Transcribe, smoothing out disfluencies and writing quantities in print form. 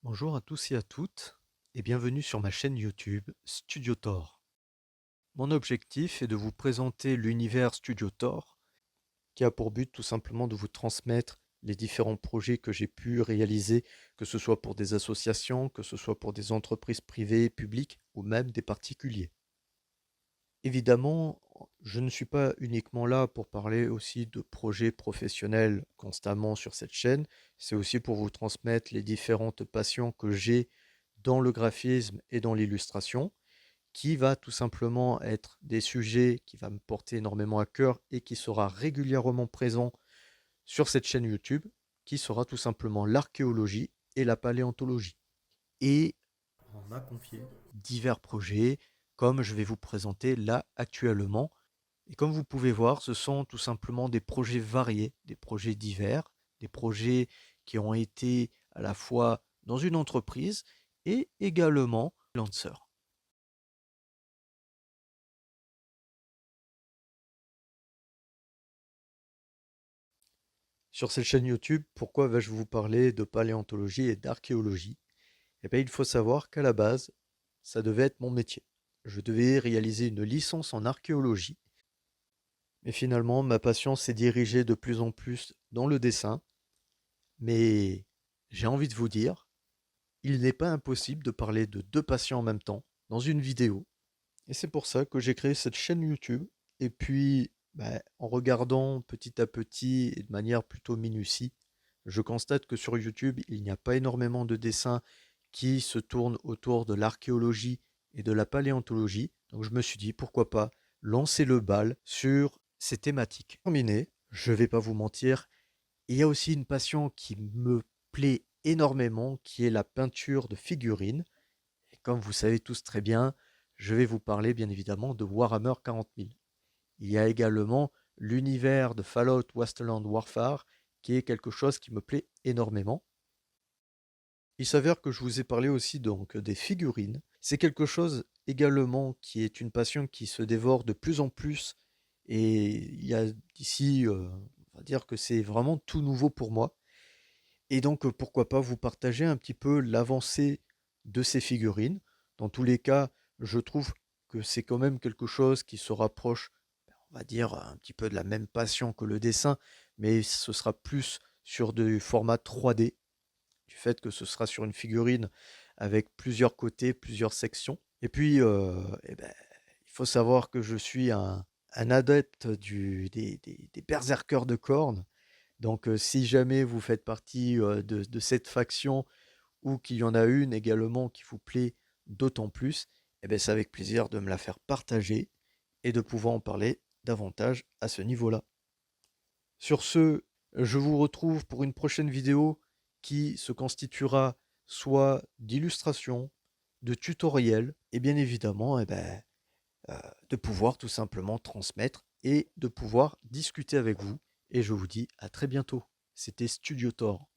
Bonjour à tous et à toutes et bienvenue sur ma chaîne YouTube Studio Tor. Mon objectif est de vous présenter l'univers Studio Tor qui a pour but tout simplement de vous transmettre les différents projets que j'ai pu réaliser, que ce soit pour des associations, que ce soit pour des entreprises privées, publiques ou même des particuliers. Évidemment, je ne suis pas uniquement là pour parler aussi de projets professionnels constamment sur cette chaîne, c'est aussi pour vous transmettre les différentes passions que j'ai dans le graphisme et dans l'illustration, qui va tout simplement être des sujets qui va me porter énormément à cœur et qui sera régulièrement présent sur cette chaîne YouTube, qui sera tout simplement l'archéologie et la paléontologie. Et on m'a confié divers projets, comme je vais vous présenter là actuellement. Et comme vous pouvez voir, ce sont tout simplement des projets variés, des projets divers, des projets qui ont été à la fois dans une entreprise et également freelancer. Sur cette chaîne YouTube, pourquoi vais-je vous parler de paléontologie et d'archéologie? Eh bien, il faut savoir qu'à la base, ça devait être mon métier. Je devais réaliser une licence en archéologie, mais finalement, ma passion s'est dirigée de plus en plus dans le dessin. Mais j'ai envie de vous dire, il n'est pas impossible de parler de deux passions en même temps dans une vidéo. Et c'est pour ça que j'ai créé cette chaîne YouTube. Et puis, en regardant petit à petit et de manière plutôt minutie, je constate que sur YouTube, il n'y a pas énormément de dessins qui se tournent autour de l'archéologie et de la paléontologie. Donc je me suis dit, pourquoi pas lancer le bal sur ces thématiques. Terminé, je ne vais pas vous mentir, il y a aussi une passion qui me plaît énormément, qui est la peinture de figurines. Et comme vous savez tous très bien, je vais vous parler bien évidemment de Warhammer 40 000. Il y a également l'univers de Fallout Wasteland Warfare, qui est quelque chose qui me plaît énormément. Il s'avère que je vous ai parlé aussi donc des figurines. C'est quelque chose également qui est une passion qui se dévore de plus en plus. Et il y a d'ici, on va dire que c'est vraiment tout nouveau pour moi. Et donc, pourquoi pas vous partager un petit peu l'avancée de ces figurines. Dans tous les cas, je trouve que c'est quand même quelque chose qui se rapproche, on va dire, un petit peu de la même passion que le dessin, mais ce sera plus sur du format 3D, du fait que ce sera sur une figurine avec plusieurs côtés, plusieurs sections. Et puis, il faut savoir que je suis un adepte des berserkers de cornes. Donc, si jamais vous faites partie de cette faction ou qu'il y en a une également qui vous plaît d'autant plus, eh bien, c'est avec plaisir de me la faire partager et de pouvoir en parler davantage à ce niveau-là. Sur ce, je vous retrouve pour une prochaine vidéo qui se constituera soit d'illustrations, de tutoriels et bien évidemment de pouvoir tout simplement transmettre et de pouvoir discuter avec vous. Et je vous dis à très bientôt. C'était Studio Tor.